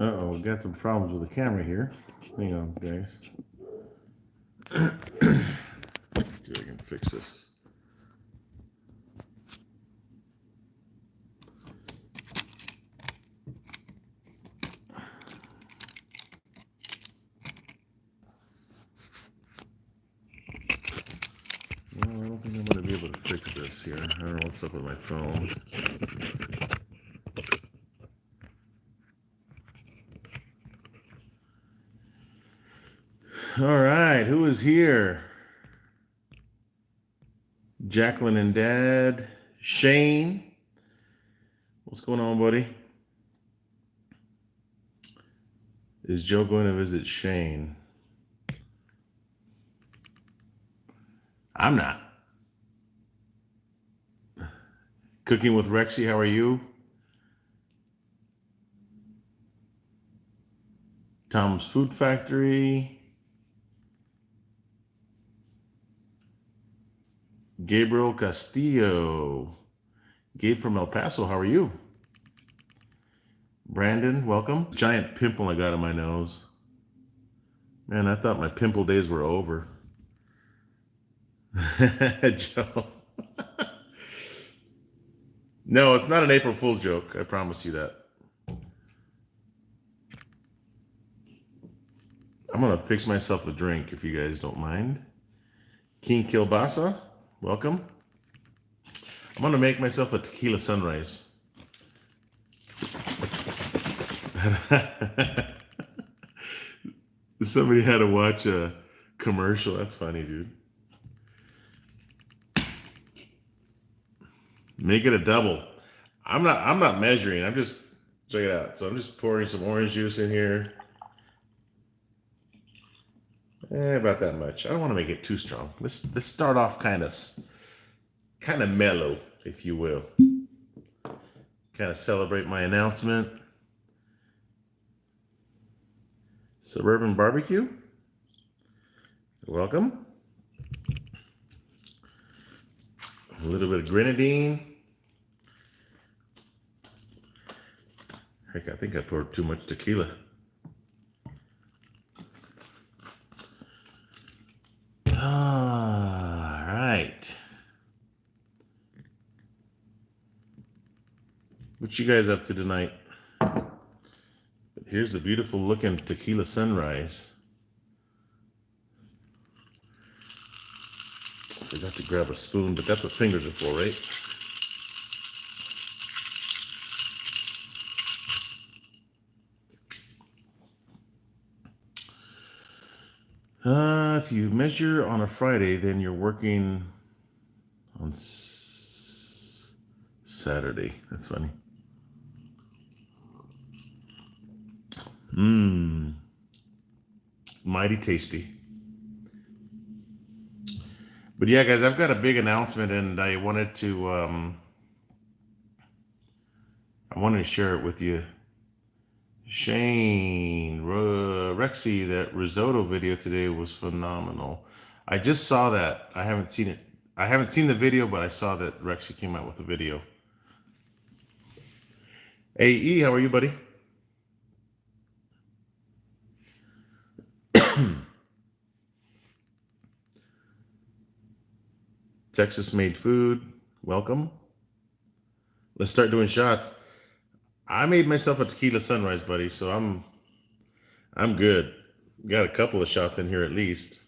Uh-oh, we got some problems with the camera here. Hang on, guys. See if I can fix this. Well, I don't think I'm going to be able to fix this here. I don't know what's up with my phone. All right, who is here? Jacqueline and Dad. Shane. What's going on, buddy? Is Joe going to visit Shane? I'm not. Cooking with Rexy, how are you? Tom's Food Factory. Gabriel Castillo. Gabe from El Paso, how are you? Brandon, welcome. Giant pimple I got on my nose. Man, I thought my pimple days were over. Joe. No, it's not an April Fool's joke. I promise you that. I'm going to fix myself a drink if you guys don't mind. King Kilbasa, welcome. I'm going to make myself a tequila sunrise. Somebody had to watch a commercial. That's funny, dude. Make it a double. I'm not measuring. I'm just, check it out. So I'm just pouring some orange juice in here. About that much. I don't want to make it too strong. Let's start off kind of mellow, if you will. Kind of celebrate my announcement. Suburban Barbecue. Welcome. A little bit of grenadine. Heck, I think I poured too much tequila. All right. What you guys up to tonight? Here's the beautiful looking tequila sunrise. I forgot to grab a spoon, but that's what fingers are for, right? If you measure on a Friday, then you're working on Saturday. That's funny. Mighty tasty. But yeah, guys, I've got a big announcement, and I wanted to share it with you. Shane, Rexy, that risotto video today was phenomenal. I just saw that. I haven't seen it. I haven't seen the video, but I saw that Rexy came out with a video. AE, how are you, buddy? Texas made food. Welcome. Let's start doing shots. I made myself a tequila sunrise, buddy, so I'm good. Got a couple of shots in here at least.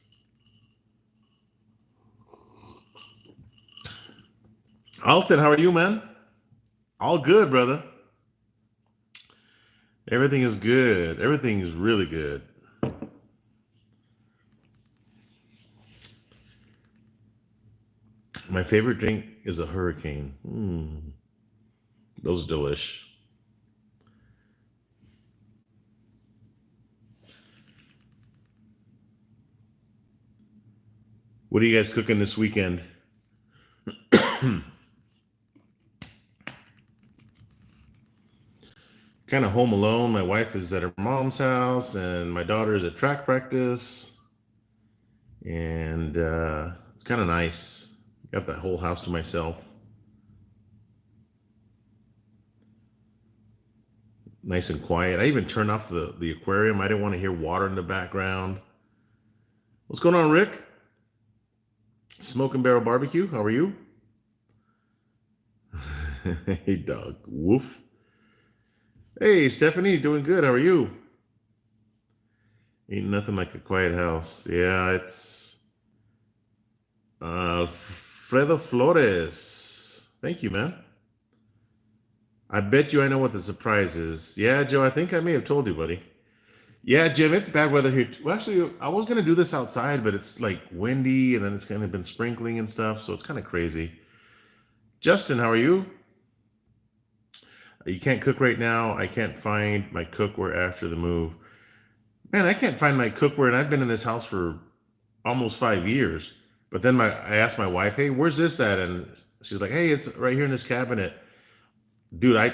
Alton, how are you, man? All good, brother. Everything is good. Everything is really good. My favorite drink is a hurricane. Those are delish. What are you guys cooking this weekend? Kind of home alone. My wife is at her mom's house, and my daughter is at track practice. And it's kind of nice. Got that whole house to myself. nice and quiet. I even turned off the aquarium. I didn't want to hear water in the background. What's going on, Rick? Smoking Barrel Barbecue. How are you? Hey, dog. Woof. Hey, Stephanie. Doing good. How are you? Ain't nothing like a quiet house. Yeah, it's Fredo Flores. Thank you, man. I bet you I know what the surprise is. Yeah, Joe, I think I may have told you, buddy. Yeah, Jim, it's bad weather here. Well, actually, I was gonna do this outside, but it's like windy and then it's kind of been sprinkling and stuff, so it's kind of crazy. Justin, how are you? You can't cook right now. I can't find my cookware after the move. Man, I can't find my cookware, and I've been in this house for almost 5 years. But then I asked my wife, "Hey, where's this at?" And she's like, "Hey, it's right here in this cabinet." Dude, I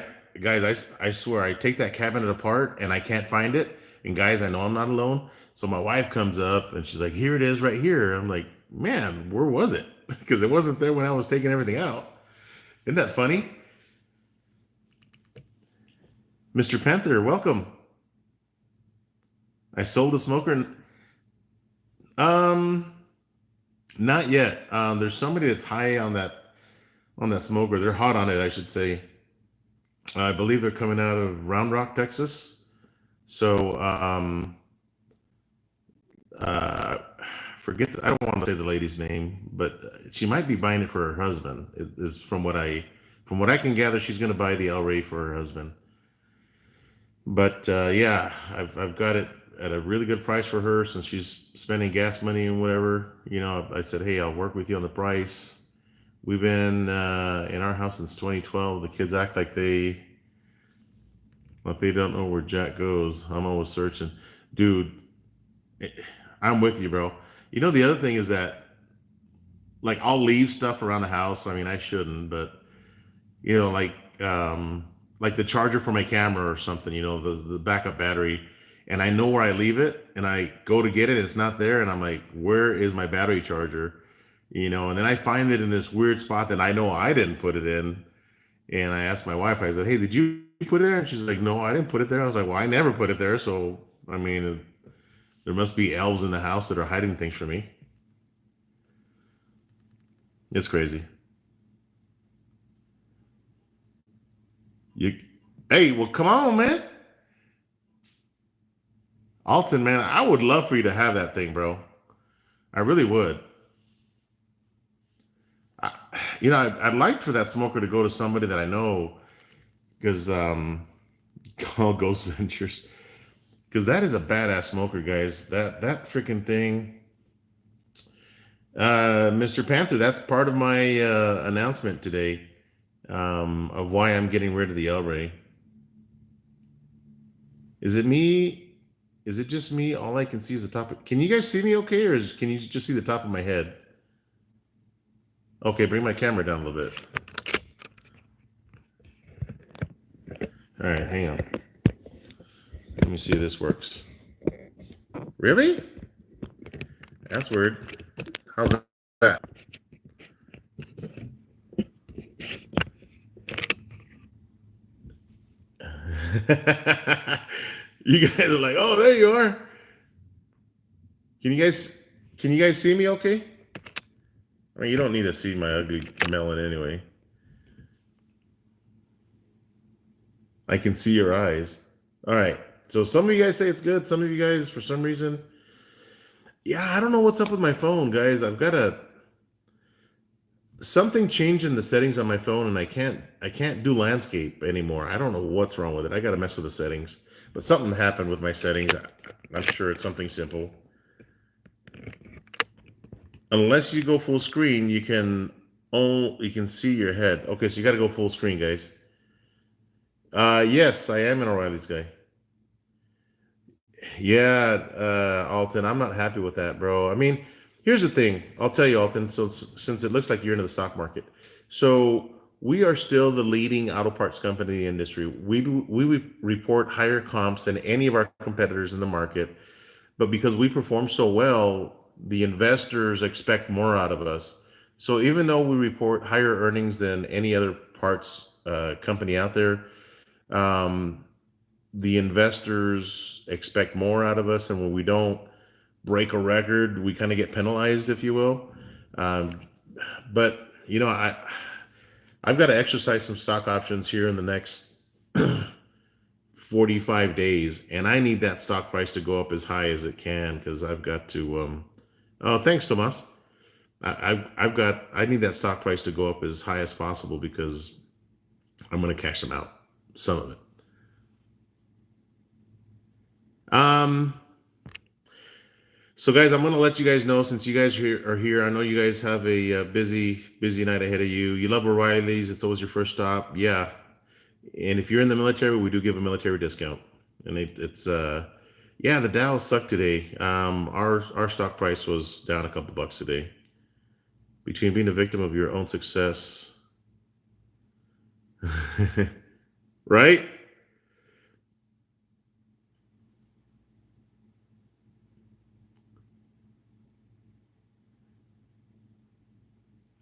swear, I take that cabinet apart and I can't find it. And guys, I know I'm not alone. So my wife comes up and she's like, "Here it is right here." I'm like, "Man, where was it?" Because it wasn't there when I was taking everything out. Isn't that funny? Mr. Panther, welcome. I sold the smoker. Um, Not yet. There's somebody that's high on that smoker. They're hot on it, I should say. I believe they're coming out of Round Rock, Texas. So uh, forget. I don't want to say the lady's name, but she might be buying it for her husband. It is from what I can gather, she's going to buy the El Rey for her husband. But yeah, I've got it at a really good price for her since she's spending gas money and whatever. You know, I said, hey, I'll work with you on the price. We've been in our house since 2012. The kids act like they don't know where Jack goes. I'm always searching, dude. eh, I'm with you, bro. You know, the other thing is that like I'll leave stuff around the house. I mean, I shouldn't, but you know, like the charger for my camera or something, you know, the backup battery, and I know where I leave it, and I go to get it, it's not there, and I'm like, where is my battery charger? You know, and then I find it in this weird spot that I know I didn't put it in, and I asked my wife, I said, hey, did you put it there? And she's like, no, I didn't put it there. I was like, well, I never put it there, so I mean, there must be elves in the house that are hiding things from me. It's crazy. You, hey, well, come on, man. Alton, man, I would love for you to have that thing, bro. I really would. I, you know, I'd like for that smoker to go to somebody that I know, because call Ghost Ventures, because that is a badass smoker, guys. That freaking thing, Mr. Panther. That's part of my announcement today, of why I'm getting rid of the El Rey. Is it me? Is it just me? All I can see is the top. Can you guys see me okay, or can you just see the top of my head? Okay, bring my camera down a little bit. All right, hang on. Let me see if this works. Really? That's weird. How's that? You guys are like, oh, there you are. Can you guys can you guys see me okay? I mean, you don't need to see my ugly melon anyway. I can see your eyes. All right. So some of you guys say it's good. Some of you guys, for some reason, yeah, I don't know what's up with my phone, guys. I've got a something changed in the settings on my phone, and I can't do landscape anymore. I don't know what's wrong with it. I got to mess with the settings. But something happened with my settings. I'm sure it's something simple. Unless you go full screen, you can see your head. Okay, so you got to go full screen, guys. Yes, I am an O'Reilly's guy. Yeah, Alton, I'm not happy with that, bro. I mean, here's the thing. I'll tell you, Alton. So since it looks like you're into the stock market, so we are still the leading auto parts company in the industry. We report higher comps than any of our competitors in the market, but because we perform so well, the investors expect more out of us. So even though we report higher earnings than any other parts company out there, um, the investors expect more out of us, and when we don't break a record, we kind of get penalized, if you will. Um, but I've got to exercise some stock options here in the next 45 days, and I need that stock price to go up as high as it can because I've got to. Oh, thanks, Tomas. I need that stock price to go up as high as possible because I'm going to cash them out, some of it. Um, so guys, I'm going to let you guys know since you guys are here. I know you guys have a busy night ahead of you. You love O'Reilly's. It's always your first stop. Yeah. And if you're in the military, we do give a military discount. And yeah, the Dow sucked today. Our stock price was down a couple bucks today. Between being a victim of your own success, right?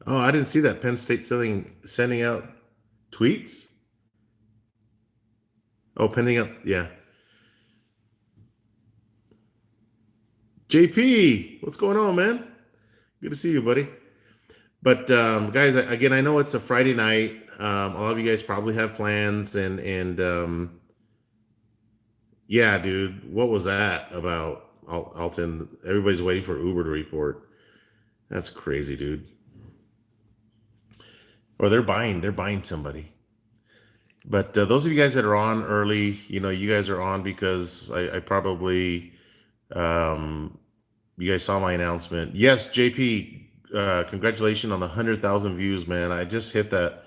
Oh, I didn't see that. Penn State sending out tweets. Oh, pending up. Yeah. JP, what's going on, man? Good to see you, buddy. But guys, again, I know it's a Friday night. A lot of you guys probably have plans, and yeah, dude, what was that about Alton? Everybody's waiting for Uber to report. That's crazy, dude. Or they're buying somebody. But those of you guys that are on early, you guys are on because I probably um, you guys saw my announcement. Yes, JP, congratulations on the 100,000 views, man. I just hit that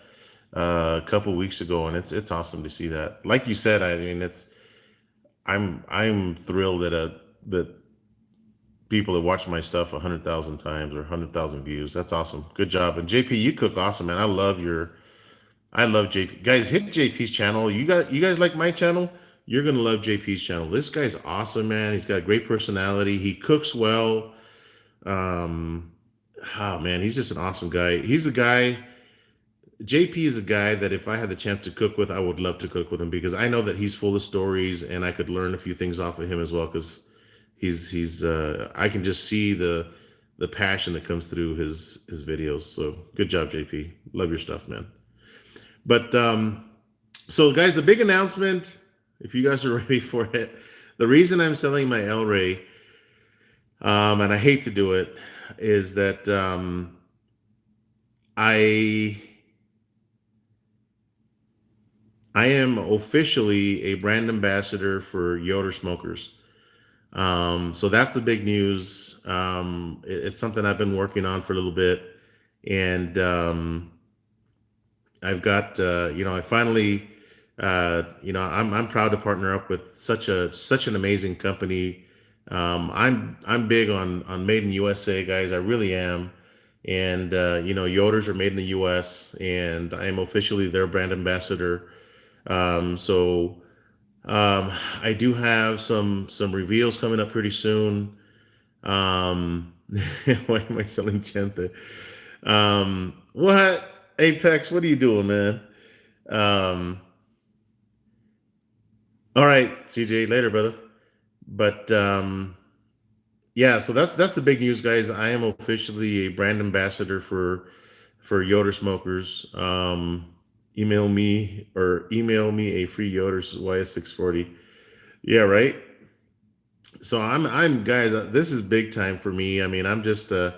a couple weeks ago, and it's awesome to see that. Like you said, I mean, I'm thrilled that people that watch my stuff 100,000 times or 100,000 views. That's awesome. Good job. And JP, you cook awesome, man. I love JP. Guys, hit JP's channel. You guys like my channel? You're gonna love JP's channel. This guy's awesome, man. He's got a great personality. He cooks well. Um, oh man, he's just an awesome guy. He's a guy. JP is a guy that if I had the chance to cook with, I would love to cook with him because I know that he's full of stories and I could learn a few things off of him as well because he's I can just see the passion that comes through his videos. So good job, JP. Love your stuff, man. But so guys, the big announcement, if you guys are ready for it, the reason I'm selling my El Rey, and I hate to do it, is that I I am officially a brand ambassador for Yoder Smokers. So that's the big news. It's something I've been working on for a little bit, and I've got I finally I'm proud to partner up with such an amazing company. I'm big on made in USA, guys. I really am. And Yoders are made in the US, and I am officially their brand ambassador. So I do have some reveals coming up pretty soon. Um, why am I selling Chente? What Apex? What are you doing, man? Um, all right, CJ, later, brother. But yeah, so that's the big news, guys. I am officially a brand ambassador for Yoder Smokers. Email me a free Yoder YS640. Yeah, right. So I'm guys. This is big time for me. I mean, I'm just a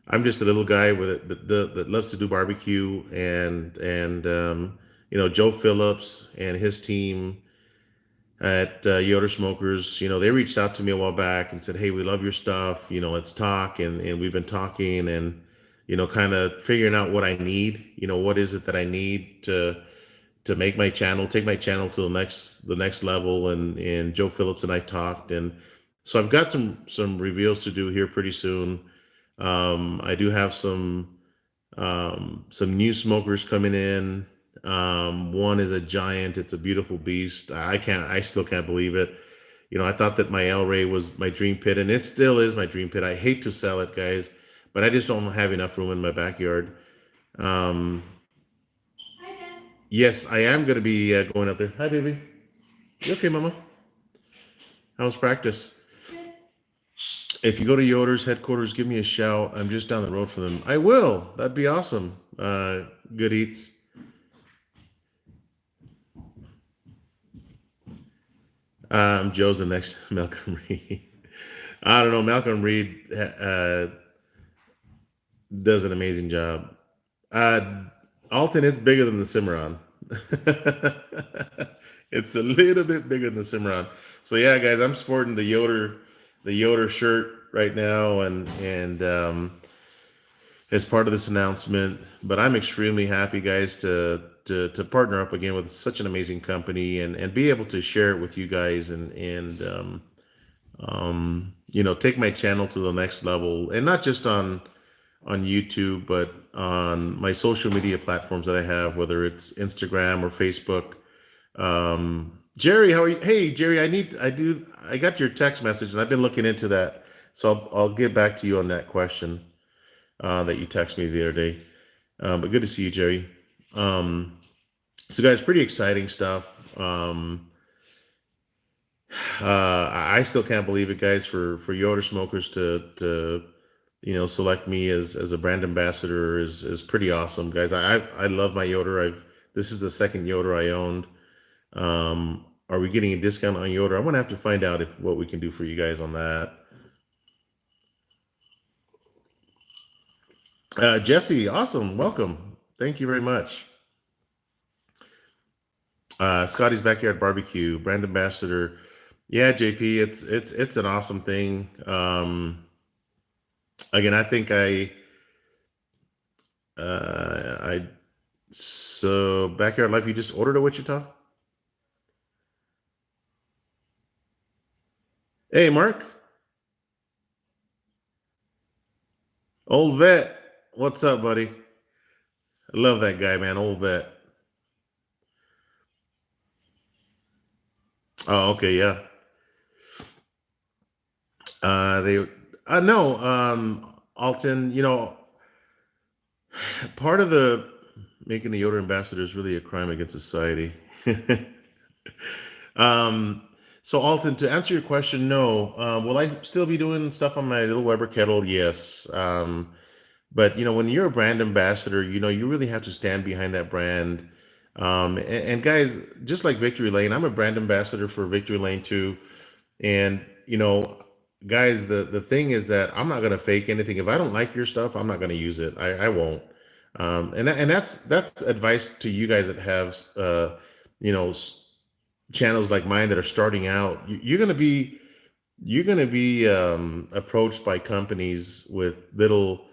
little guy that loves to do barbecue and Joe Phillips and his team at Yoder Smokers. They reached out to me a while back and said, "Hey, we love your stuff. Let's talk." And we've been talking and kind of figuring out what I need. What is it that I need to make my channel, take my channel to the next level. And Joe Phillips and I talked, and so I've got some reveals to do here pretty soon. I do have some new smokers coming in. One is a giant. It's a beautiful beast. I still can't believe it. I thought that my El Rey was my dream pit, and it still is my dream pit. I hate to sell it, guys, but I just don't have enough room in my backyard. Um, yes, I am going to be going up there. Hi, baby. You okay, Mama? How's practice? If you go to Yoder's headquarters, give me a shout. I'm just down the road from them. I will. That'd be awesome. Good eats. Joe's the next Malcolm Reed. I don't know. Malcolm Reed does an amazing job. Uh, Alton, it's bigger than the Cimarron. It's a little bit bigger than the Cimarron. So yeah, guys, I'm sporting the Yoder shirt right now, and as part of this announcement. But I'm extremely happy, guys, to partner up again with such an amazing company and be able to share it with you guys and take my channel to the next level, and not just on YouTube, but on my social media platforms that I have, whether it's Instagram or Facebook. Jerry, how are you? Hey, Jerry, I got your text message and I've been looking into that. So I'll get back to you on that question that you texted me the other day. But good to see you, Jerry. Um, so guys, pretty exciting stuff. I still can't believe it, guys, for Yoder smokers to select me as a brand ambassador is pretty awesome, guys. I love my Yoder. I've This is the second Yoder I owned. Are we getting a discount on Yoder? I'm gonna have to find out if what we can do for you guys on that. Jesse, awesome, welcome. Thank you very much. Scotty's Backyard Barbecue, brand ambassador. Yeah, JP, it's an awesome thing. Again, I think I so Backyard Life. You just ordered a Wichita. Hey, Mark, old vet. What's up, buddy? I love that guy, man. Old vet. Oh, okay, yeah. They no, Alton. Part of the making the Yoder ambassador is really a crime against society. um, so Alton, to answer your question, no. Will I still be doing stuff on my little Weber kettle? Yes. But when you're a brand ambassador, you really have to stand behind that brand. And guys, just like Victory Lane, I'm a brand ambassador for Victory Lane too. And guys, the thing is that I'm not gonna fake anything. If I don't like your stuff, I'm not gonna use it. I won't. And that's advice to you guys that have you know s- channels like mine that are starting out. You're gonna be approached by companies with little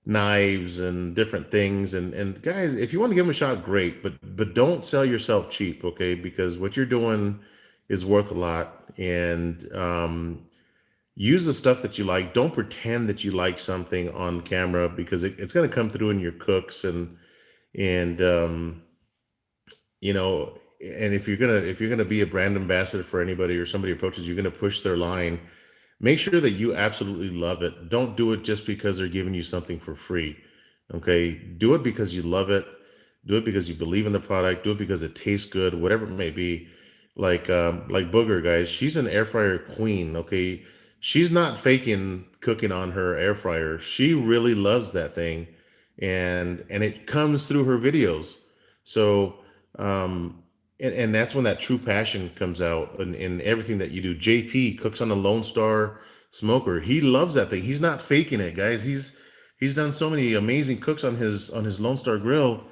knives and different things, and guys, if you want to give them a shot, great, but don't sell yourself cheap, okay? Because what you're doing is worth a lot. And use the stuff that you like. Don't pretend that you like something on camera, because it's going to come through in your cooks, and you know and if you're gonna be a brand ambassador for anybody, or somebody approaches you, you're going to push their line. Make sure that you absolutely love it. Don't do it just because they're giving you something for free. Okay, do it because you love it. Do it because you believe in the product. Do it because it tastes good, whatever it may be. Like Booger, guys, she's an air fryer queen. Okay, she's not faking cooking on her air fryer. She really loves that thing, and it comes through her videos. So and that's when that true passion comes out in everything that you do. JP cooks on a Lone Star smoker. He loves that thing. He's not faking it, guys. He's done so many amazing cooks on his Lone Star grill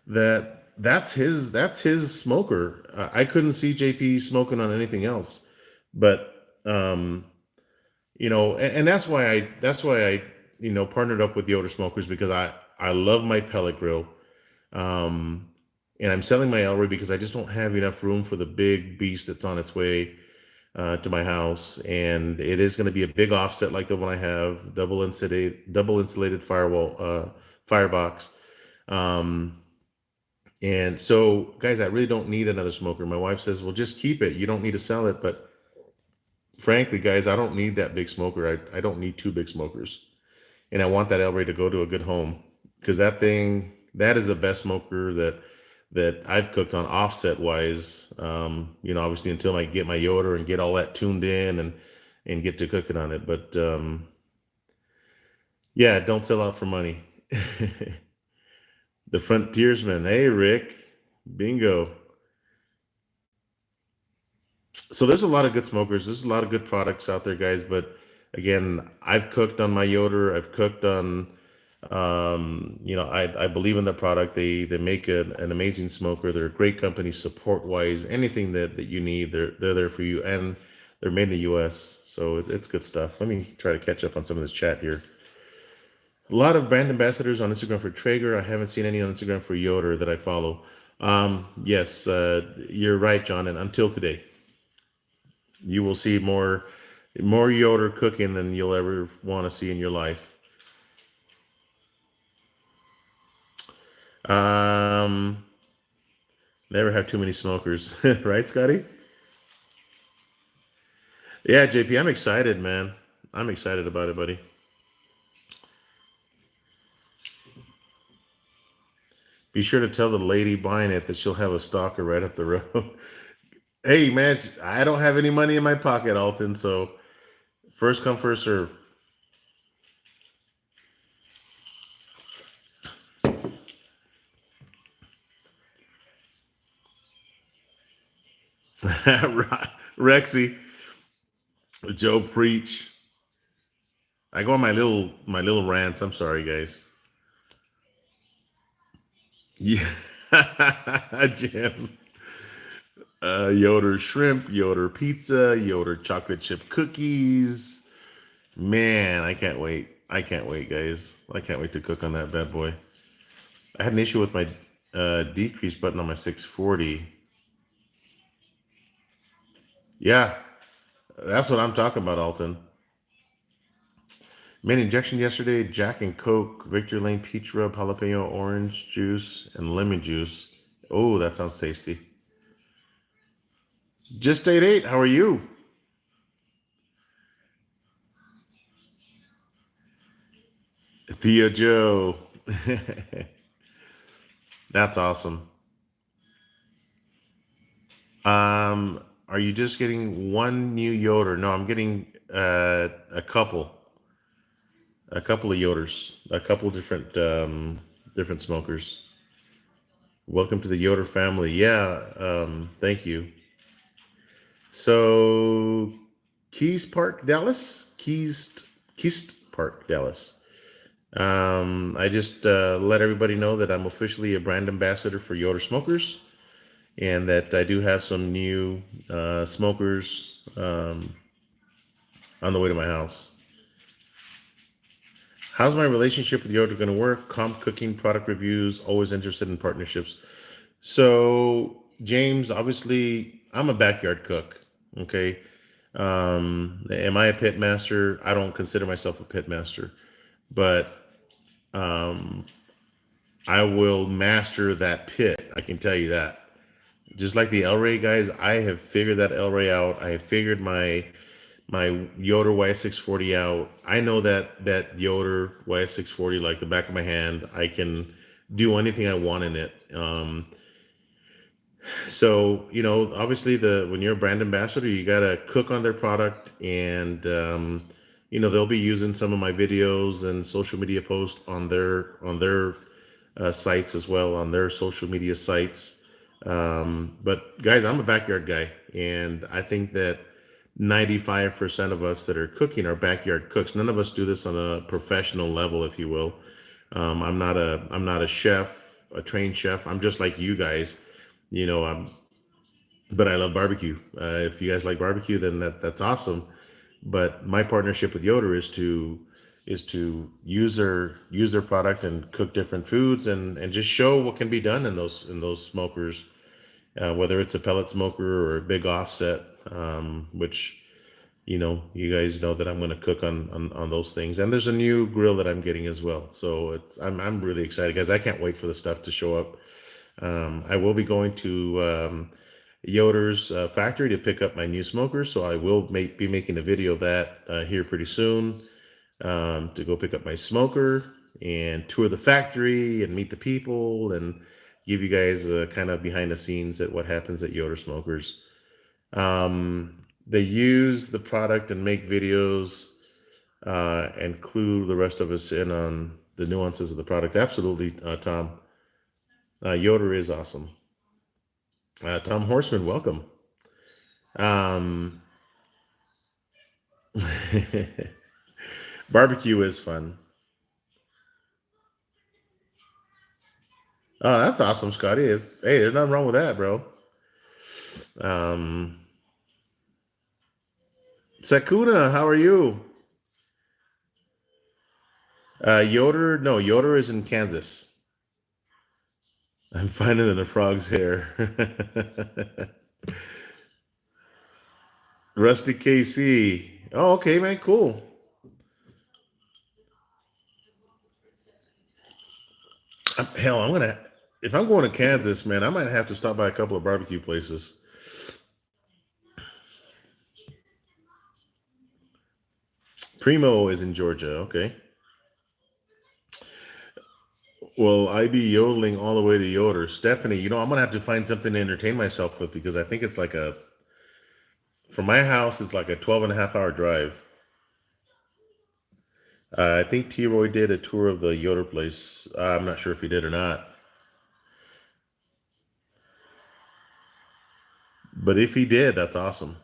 that's his smoker. I couldn't see JP smoking on anything else. But and that's why I partnered up with Yoder Smokers, because I love my pellet grill. Um, and I'm selling my Elroy because I just don't have enough room for the big beast that's on its way to my house, and it is going to be a big offset like the one I have, double insulated firewall firebox. Um, and so, guys, I really don't need another smoker. My wife says, "Well, just keep it. You don't need to sell it." But frankly, guys, I don't need that big smoker. I don't need two big smokers, and I want that Elroy to go to a good home, because that is the best smoker that I've cooked on offset wise. Obviously until I get my Yoder and get all that tuned in and get to cooking on it. But yeah, don't sell out for money. The frontiersman. Hey, Rick. Bingo. So there's a lot of good smokers. There's a lot of good products out there, guys. But again, I've cooked on my Yoder. I've cooked on, I believe in the product. They make an amazing smoker. They're a great company, support wise. Anything that you need, they're there for you, and they're made in the U.S. So it's good stuff. Let me try to catch up on some of this chat here. A lot of brand ambassadors on Instagram for Traeger. I haven't seen any on Instagram for Yoder that I follow. Yes, you're right, John. And until today, you will see more Yoder cooking than you'll ever want to see in your life. Um, Never have too many smokers, right, Scotty? Yeah, JP, I'm excited, man. I'm excited about it, buddy. Be sure to tell the lady buying it that she'll have a stalker right up the road. Hey, man, I don't have any money in my pocket, Alton. So first come, first serve. Rexy, Joe Preach. I go on my little rants. I'm sorry, guys. Yeah, Jim. Yoder shrimp, Yoder pizza, Yoder chocolate chip cookies. Man, I can't wait. I can't wait, guys. I can't wait to cook on that bad boy. I had an issue with my decrease button on my 640. Yeah, that's what I'm talking about, Alton. Main injection yesterday, Jack and Coke, Victor Lane peach rub, jalapeno orange juice, and lemon juice. Oh, that sounds tasty. Just ate eight. How are you? Theo Joe. That's awesome. Are you just getting one new Yoder? No, I'm getting a couple of Yoders, a couple different smokers. Welcome to the Yoder family. Yeah, thank you. So, Keys Park, Dallas, Keys Park, Dallas. I just let everybody know that I'm officially a brand ambassador for Yoder Smokers, and that I do have some new smokers on the way to my house. How's my relationship with Yoder going to work? Comp cooking, product reviews, always interested in partnerships. So, James, obviously, I'm a backyard cook. Okay. Am I a pit master? I don't consider myself a pit master, but um, I will master that pit. I can tell you that. Just like the El Rey guys, I have figured that El Rey out. I have figured my Yoder YS640 out. I know that Yoder YS640 like the back of my hand. I can do anything I want in it. So obviously when you're a brand ambassador, you gotta cook on their product, and they'll be using some of my videos and social media posts on their sites as well, on their social media sites. But guys, I'm a backyard guy, and I think that 95% of us that are cooking are backyard cooks. None of us do this on a professional level, if you will. I'm not a chef, a trained chef. I'm just like you guys. But I love barbecue. If you guys like barbecue, then that's awesome. But my partnership with Yoder is to use their product and cook different foods, and just show what can be done in those smokers, whether it's a pellet smoker or a big offset, which you guys know that I'm going to cook on those things. And there's a new grill that I'm getting as well. So I'm really excited, guys. I can't wait for the stuff to show up. I will be going to Yoder's factory to pick up my new smoker, so I will be making a video of that here pretty soon, to go pick up my smoker and tour the factory and meet the people and give you guys kind of behind the scenes at what happens at Yoder Smokers. They use the product and make videos and clue the rest of us in on the nuances of the product. Absolutely, Tom. Yoder is awesome. Tom Horseman, welcome. Um, barbecue is fun. Oh, that's awesome, Scotty. Hey, there's nothing wrong with that, bro. Um, Sakuna, how are you? Yoder, no, Yoder is in Kansas. I'm finer than a frog's hair. Rusty KC. Oh, okay, man, cool. Hell, if I'm going to Kansas, man, I might have to stop by a couple of barbecue places. Primo is in Georgia. Okay. Well, I be yodeling all the way to Yoder. Stephanie, I'm gonna have to find something to entertain myself with because I think it's like from my house, it's like a 12 and a half hour drive. I think T Roy did a tour of the Yoder place. I'm not sure if he did or not, but if he did, that's awesome.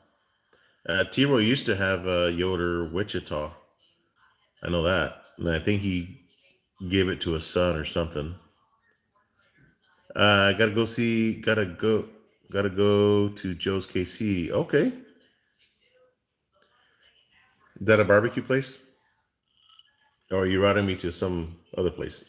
T Roy used to have Yoder Wichita. I know that, and I think he gave it to his son or something. Gotta go see. Gotta go to Joe's KC. Okay, is that a barbecue place? Or are you routing me to some other place?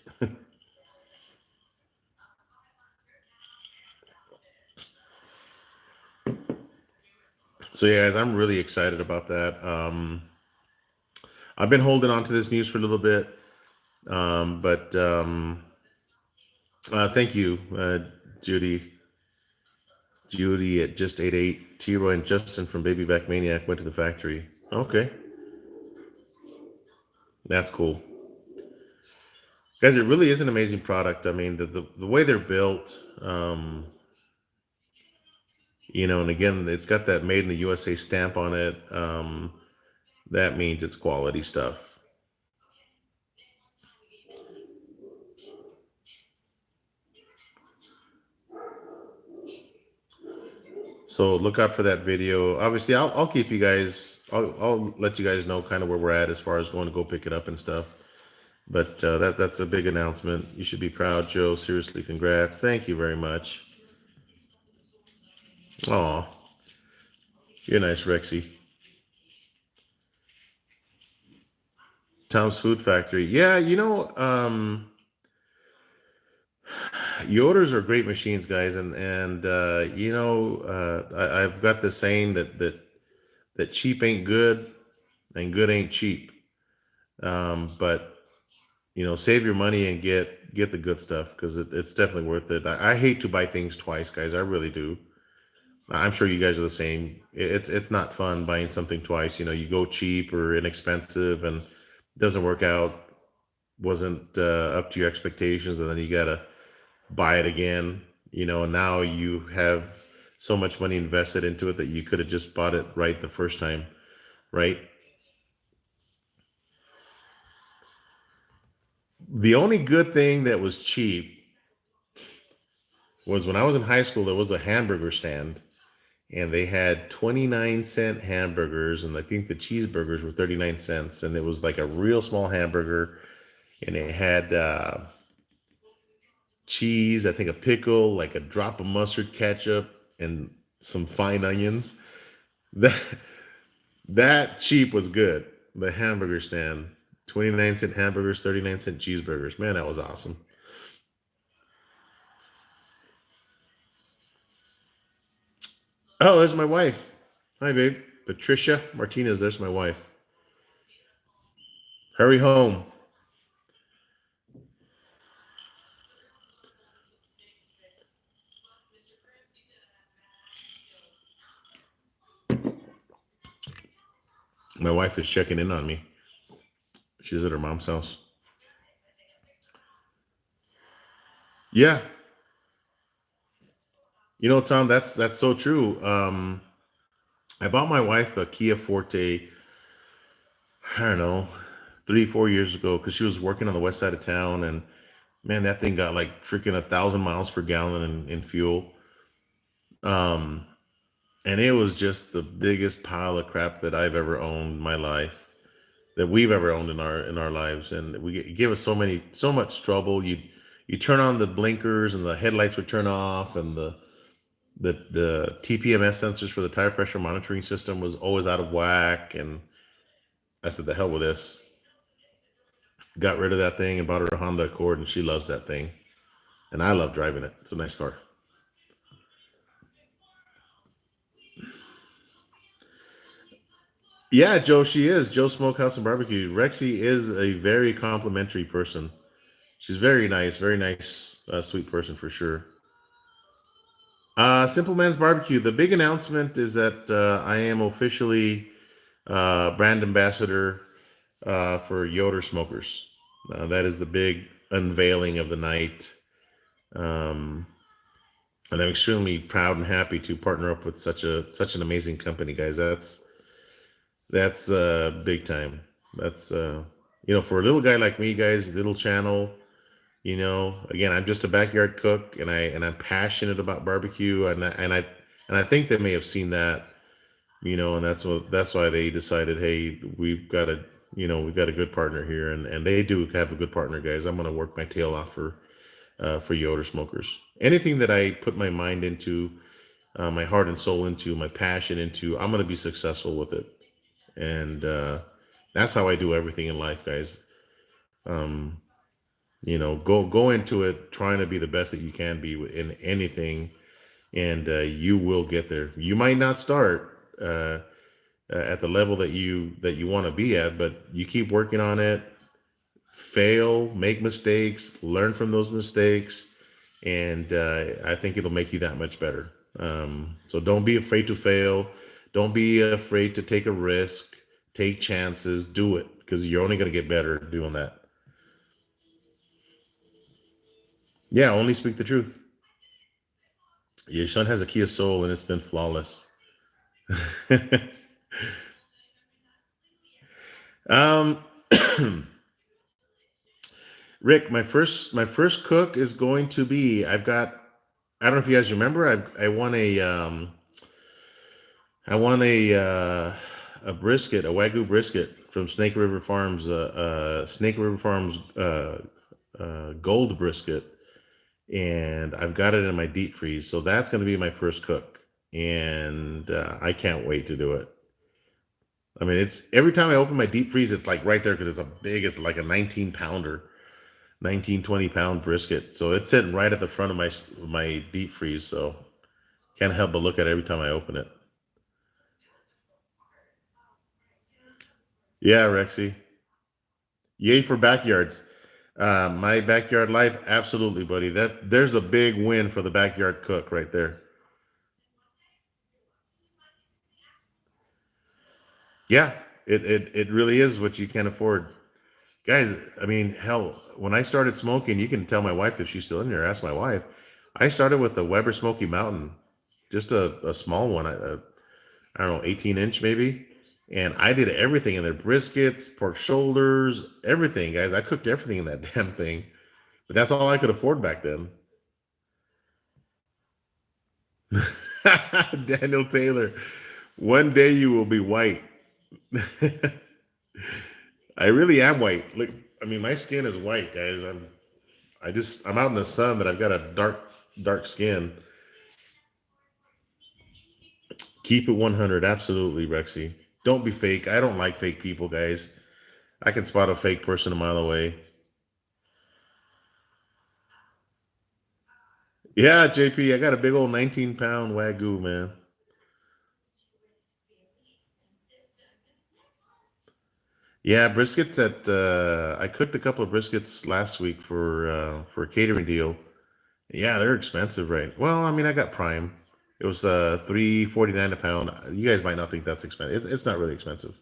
So yeah, guys, I'm really excited about that. I've been holding on to this news for a little bit, but thank you, Judy. Judy at just 88. T Roy and Justin from Baby Back Maniac went to the factory. Okay, that's cool, guys. It really is an amazing product. I mean, the way they're built, and again, it's got that made in the USA stamp on it. That means it's quality stuff. So look out for that video. Obviously, I'll keep you guys. I'll let you guys know kind of where we're at as far as going to go pick it up and stuff. But that's a big announcement. You should be proud, Joe. Seriously, congrats. Thank you very much. Aw, you're nice, Rexy. Tom's Food Factory. Yeah, Yoders are great machines, guys, and I've got this saying that cheap ain't good and good ain't cheap. But save your money and get the good stuff because it's definitely worth it. I hate to buy things twice, guys. I really do. I'm sure you guys are the same. It's not fun buying something twice. You go cheap or inexpensive and it doesn't work out. Wasn't up to your expectations, and then you gotta buy it again. And now you have so much money invested into it that you could have just bought it right the first time, right? The only good thing that was cheap was when I was in high school. There was a hamburger stand, and they had 29-cent hamburgers, and I think the cheeseburgers were 39 cents, and it was like a real small hamburger, and it had cheese, I think a pickle, like a drop of mustard, ketchup, and some fine onions. That that cheap was good. The hamburger stand, 29-cent hamburgers, 39-cent cheeseburgers. Man, that was awesome. Oh, there's my wife. Hi, babe. Patricia Martinez. There's my wife. Hurry home. My wife is checking in on me. She's at her mom's house. Yeah, Tom, that's so true. I bought my wife a Kia Forte, I don't know, 3, 4 years ago because she was working on the west side of town, and man, that thing got like freaking 1,000 miles per gallon in fuel. Um, and it was just the biggest pile of crap that I've ever owned in my life, that we've ever owned in our lives, and it gave us so much trouble. You turn on the blinkers and the headlights would turn off, and the TPMS sensors for the tire pressure monitoring system was always out of whack. And I said, the hell with this. Got rid of that thing and bought her a Honda Accord, and she loves that thing. And I love driving it. It's a nice car. Yeah, Joe, she is. Joe Smokehouse and Barbecue. Rexy is a very complimentary person. She's very nice, sweet person for sure. Simple Man's Barbecue. The big announcement is that I am officially brand ambassador for Yoder Smokers. That is the big unveiling of the night. Um, and I'm extremely proud and happy to partner up with such an amazing company, guys. That's big time. That's for a little guy like me, guys, little channel. Again, I'm just a backyard cook, and I'm passionate about barbecue, and I think they may have seen that, and that's why they decided, hey, we've got a good partner here, and they do have a good partner, guys. I'm gonna work my tail off for Yoder Smokers. Anything that I put my mind into, my heart and soul into, my passion into, I'm gonna be successful with it, and that's how I do everything in life, guys. Um, go into it trying to be the best that you can be in anything, and you will get there. You might not start at the level that you want to be at, but you keep working on it, fail, make mistakes, learn from those mistakes, and I think it'll make you that much better. So don't be afraid to fail. Don't be afraid to take a risk, take chances, do it, because you're only going to get better doing that. Yeah, only speak the truth. Your son has a Kia Soul, and it's been flawless. um, Rick, my first cook is going to be. I don't know if you guys remember. I won a brisket, a Wagyu brisket from Snake River Farms gold brisket, and I've got it in my deep freeze. So that's going to be my first cook, and I can't wait to do it. I mean, it's every time I open my deep freeze, it's like right there because it's like a 19 pounder, 19 20 pound brisket. So it's sitting right at the front of my deep freeze. So can't help but look at it every time I open it. Yeah, Rexy. Yay for backyards. My backyard life, absolutely, buddy. There's a big win for the backyard cook right there. Yeah, it really is what you can afford. Guys, I mean, hell, when I started smoking, you can tell my wife if she's still in there, ask my wife. I started with a Weber Smoky Mountain, just a small one, I don't know, 18-inch maybe. And I did everything in there, briskets, pork shoulders, everything, guys. I cooked everything in that damn thing. But that's all I could afford back then. Daniel Taylor, one day you will be white. I really am white. Look, I mean, my skin is white, guys. I'm out in the sun, but I've got a dark skin. Keep it 100, absolutely, Rexy. Don't be fake. I don't like fake people, guys. I can spot a fake person a mile away. Yeah, JP, I got a big old 19-pound Wagyu, man. Yeah, briskets at I cooked a couple of briskets last week for a catering deal. Yeah, they're expensive, right? Well, I mean, I got Prime. It was 3.49 a pound. You guys might not think that's expensive. It's not really expensive.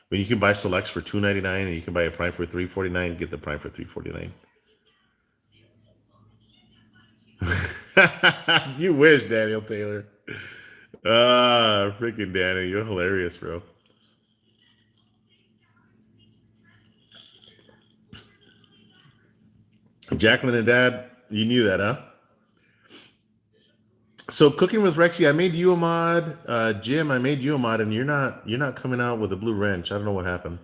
When you can buy selects for 2.99 and you can buy a Prime for 3.49, get the Prime for 3.49. You wish, Daniel Taylor. Ah, freaking Danny, you're hilarious, bro. Jacqueline and Dad, you knew that, huh? So cooking with Rexy, I made you a mod. Jim, I made you a mod, and you're not coming out with a blue wrench. I don't know what happened.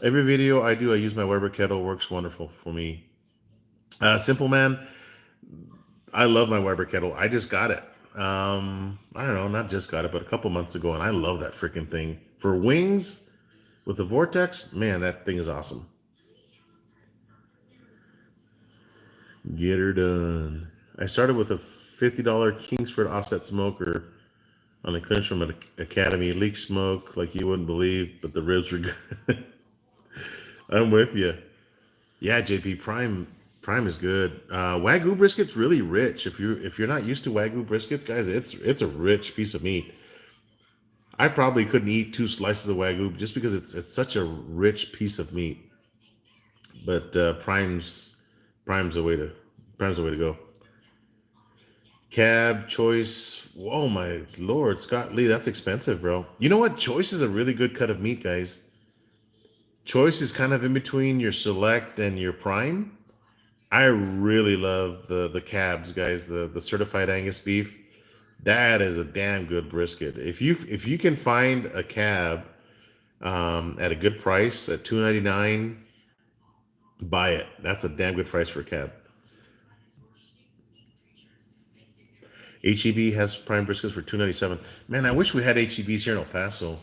Every video I do, I use my Weber kettle. Works wonderful for me. Simple man, I love my Weber kettle. I just got it. I don't know, not just got it, but a couple months ago, and I love that freaking thing for wings with the vortex. Man, that thing is awesome. Get her done. I started with a $50 Kingsford offset smoker on the clearance from an Academy. Leak smoke like you wouldn't believe, but the ribs were good. I'm with you. Yeah, JP Prime is good. Wagyu brisket's really rich. If you're not used to Wagyu briskets, guys, it's a rich piece of meat. I probably couldn't eat two slices of Wagyu just because it's such a rich piece of meat. But Prime's the way to Prime's the way to go. Cab choice. Oh my lord, Scott Lee, that's expensive, bro. You know what? Choice is a really good cut of meat, guys. Choice is kind of in between your select and your prime. I really love the cabs, guys. The certified Angus beef. That is a damn good brisket. If you can find a cab at a good price at 2.99, buy it. That's a damn good price for a cab. HEB has prime briskets for 2.97. Man, I wish we had HEBs here in El Paso.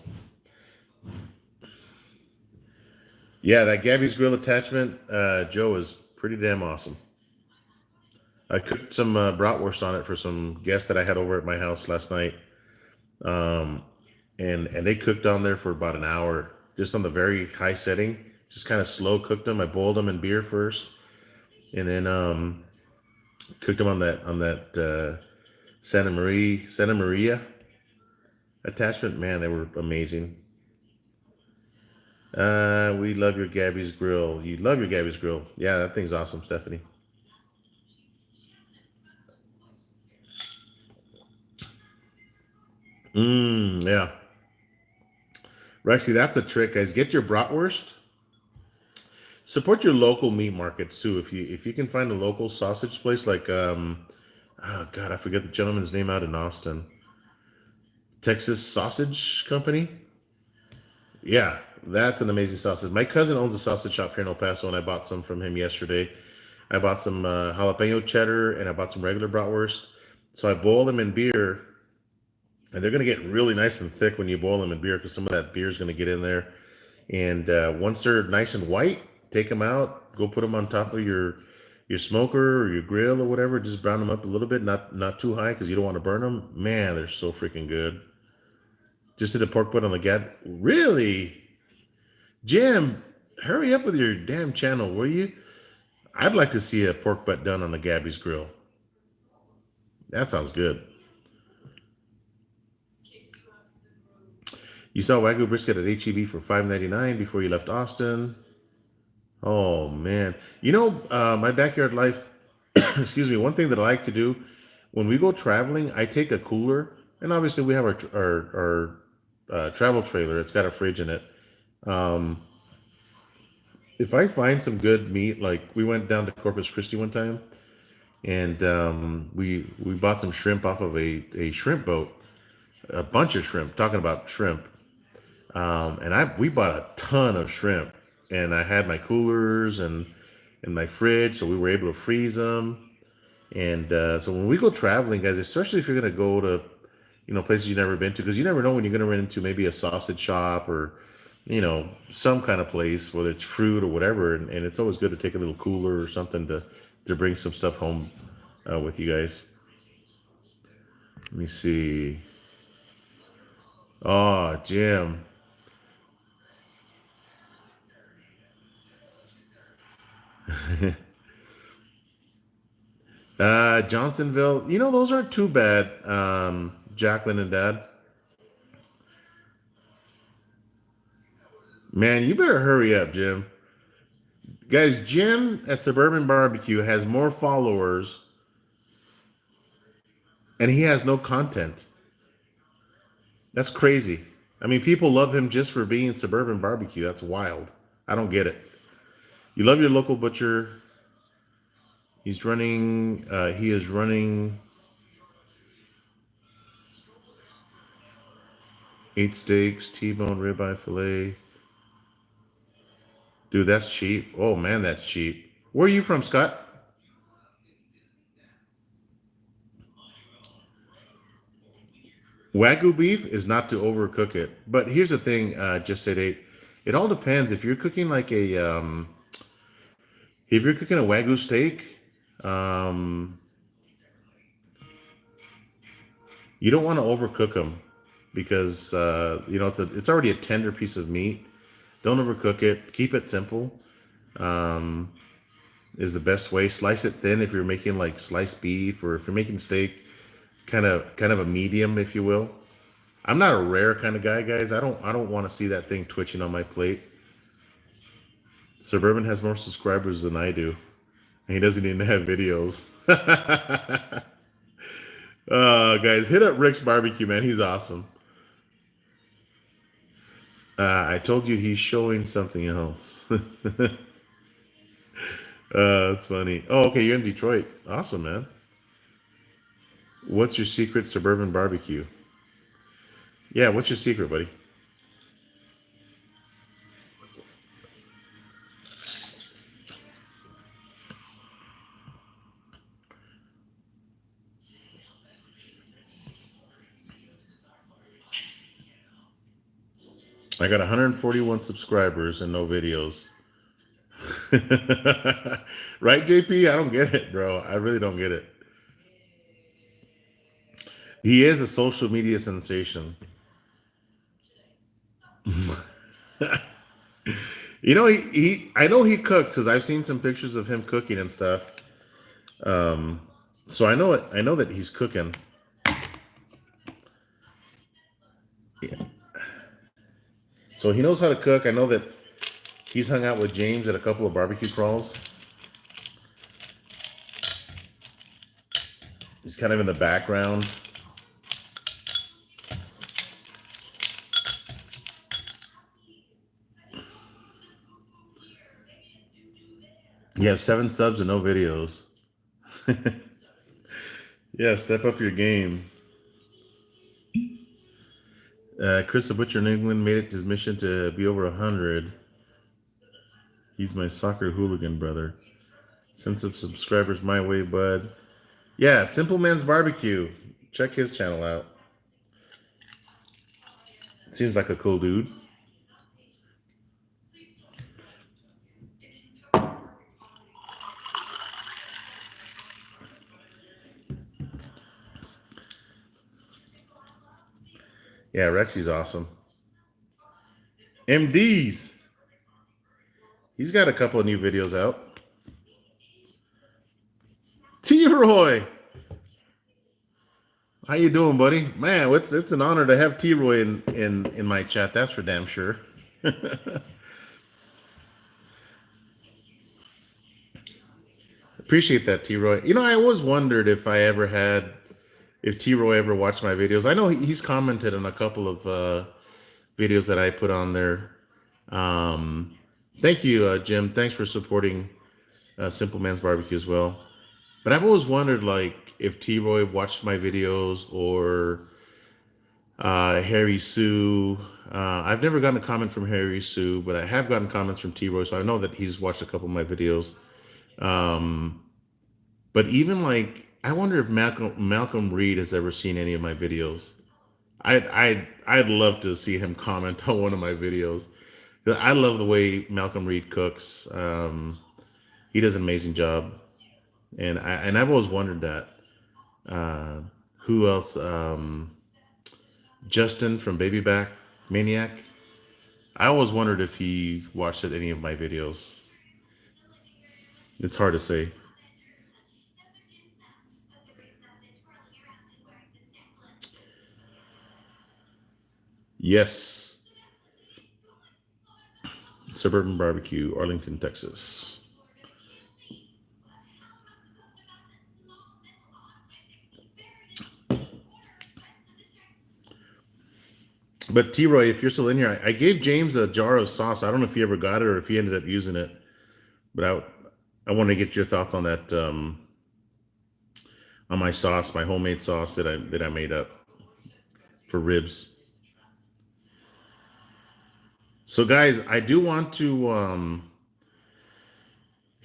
Yeah, that Gabby's grill attachment, Joe, is pretty damn awesome. I cooked some bratwurst on it for some guests that I had over at my house last night, um, and they cooked on there for about an hour, just on the very high setting. Just kind of slow cooked them. I boiled them in beer first, and then cooked them on that Santa Maria attachment. Man, they were amazing. We love your Gabby's grill. You love your Gabby's grill. Yeah, that thing's awesome, Stephanie. Yeah. Rexy, that's a trick, guys. Get your bratwurst. Support your local meat markets too. If you can find a local sausage place like oh god, I forget the gentleman's name out in Austin. Texas Sausage Company. Yeah, that's an amazing sausage. My cousin owns a sausage shop here in El Paso, and I bought some from him yesterday. I bought some jalapeno cheddar, and I bought some regular bratwurst. So I boil them in beer, and they're going to get really nice and thick when you boil them in beer because some of that beer is going to get in there. And once they're nice and white, take them out. Go put them on top of your smoker or your grill or whatever. Just brown them up a little bit, not too high because you don't want to burn them. Man, they're so freaking good. Just did a pork butt on the gap. Really, Jim? Hurry up with your damn channel, will you? I'd like to see a pork butt done on the Gabby's grill. That sounds good. You saw Wagyu brisket at HEB for 5.99 before you left Austin. Oh man, my backyard life. Excuse me. One thing that I like to do when we go traveling, I take a cooler, and obviously we have our travel trailer. It's got a fridge in it. Um, if I find some good meat, like we went down to Corpus Christi one time, and we bought some shrimp off of a shrimp boat, a bunch of shrimp. Talking about shrimp, and we bought a ton of shrimp, and I had my coolers and in my fridge, so we were able to freeze them. And so when we go traveling, guys, especially if you're gonna go to places you've never been to, because you never know when you're gonna run into maybe a sausage shop or some kind of place, whether it's fruit or whatever, and it's always good to take a little cooler or something to bring some stuff home with you guys. Let me see. Oh, Jim. Johnsonville. Those aren't too bad. Jacqueline and Dad. Man, you better hurry up, Jim. Guys, Jim at Suburban Barbecue has more followers and he has no content. That's crazy. I mean, people love him just for being suburban barbecue. That's wild. I don't get it. You love your local butcher. He's running. He is running 8 steaks, T-bone, ribeye, fillet. Dude, that's cheap. Oh man, that's cheap. Where are you from, Scott? Wagyu beef is not to overcook it, but here's the thing. Just said eight. It all depends. If you're cooking like if you're cooking a Wagyu steak, um, you don't want to overcook them because it's already a tender piece of meat. Don't overcook it. Keep it simple. Um, is the best way. Slice it thin if you're making like sliced beef, or if you're making steak, kind of a medium, if you will. I'm not a rare kind of guy, guys. I don't want to see that thing twitching on my plate. Suburban has more subscribers than I do. And he doesn't even have videos. Guys, hit up Rick's Barbecue, man. He's awesome. I told you he's showing something else. That's funny. Oh, okay, you're in Detroit. Awesome, man. What's your secret suburban barbecue? Yeah, what's your secret, buddy? I got 141 subscribers and no videos. Right, JP? I don't get it, bro. I really don't get it. He is a social media sensation. I know he cooks because I've seen some pictures of him cooking and stuff. Um, so I know it. I know that he's cooking. Yeah. So he knows how to cook. I know that he's hung out with James at a couple of barbecue crawls. He's kind of in the background. You have 7 subs and no videos. Yeah, step up your game. Chris the Butcher in England made it his mission to be over 100. He's my soccer hooligan brother. Send some subscribers my way, bud. Yeah, Simple Man's Barbecue. Check his channel out. Seems like a cool dude. Yeah, Rexy's awesome. MD's. He's got a couple of new videos out. T-Roy. How you doing, buddy? Man, it's an honor to have T-Roy in my chat. That's for damn sure. Appreciate that, T-Roy. I always wondered if T-Roy ever watched my videos. I know he's commented on a couple of videos that I put on there. Thank you, Jim. Thanks for supporting Simple Man's Barbecue as well. But I've always wondered, like, if T-Roy watched my videos, or Harry Sue. I've never gotten a comment from Harry Sue, but I have gotten comments from T-Roy, so I know that he's watched a couple of my videos. Um, but even like, I wonder if Malcolm Reed has ever seen any of my videos. I'd love to see him comment on one of my videos. I love the way Malcolm Reed cooks. He does an amazing job, and I've always wondered that. Uh, who else? Justin from Baby Back Maniac. I always wondered if he watched any of my videos. It's hard to say. Yes, Suburban Barbecue, Arlington, Texas. But T-Roy, if you're still in here, I gave James a jar of sauce. I don't know if he ever got it or if he ended up using it, but I want to get your thoughts on that, on my sauce, my homemade sauce that I made up for ribs. So guys, I do want to,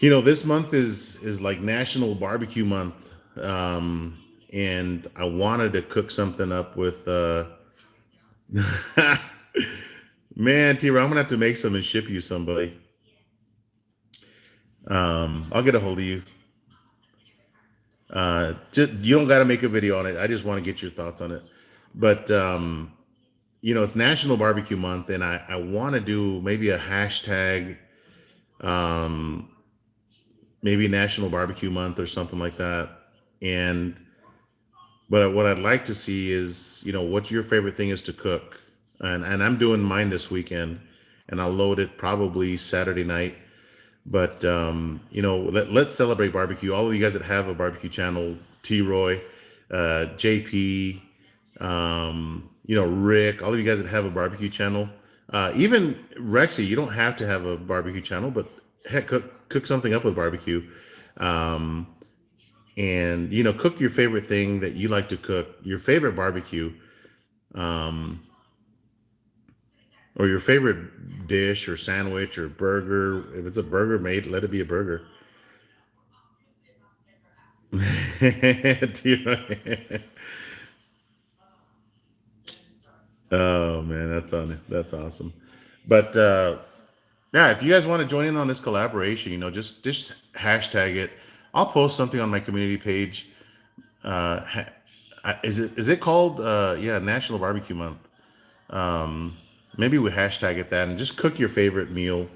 this month is like National Barbecue Month. Um, and I wanted to cook something up with, man, T-Roy, I'm gonna have to make some and ship you somebody. I'll get a hold of you. Just, you don't got to make a video on it. I just want to get your thoughts on it. But it's National Barbecue Month, and I want to do maybe a hashtag, um, maybe National Barbecue Month or something like that. And but what I'd like to see is, what your favorite thing is to cook, and I'm doing mine this weekend, and I'll load it probably Saturday night. But let's celebrate barbecue. All of you guys that have a barbecue channel, T. Roy, JP, Rick, all of you guys that have a barbecue channel, even Rexy, you don't have to have a barbecue channel, but heck, cook something up with barbecue, um, and cook your favorite thing that you like to cook, your favorite barbecue, um, or your favorite dish or sandwich or burger. If it's a burger made, let it be a burger. Oh man, that's on that's awesome. But yeah, if you guys want to join in on this collaboration, just hashtag it. I'll post something on my community page. Is it called National Barbecue Month? Um, Maybe we hashtag it that and just cook your favorite meal.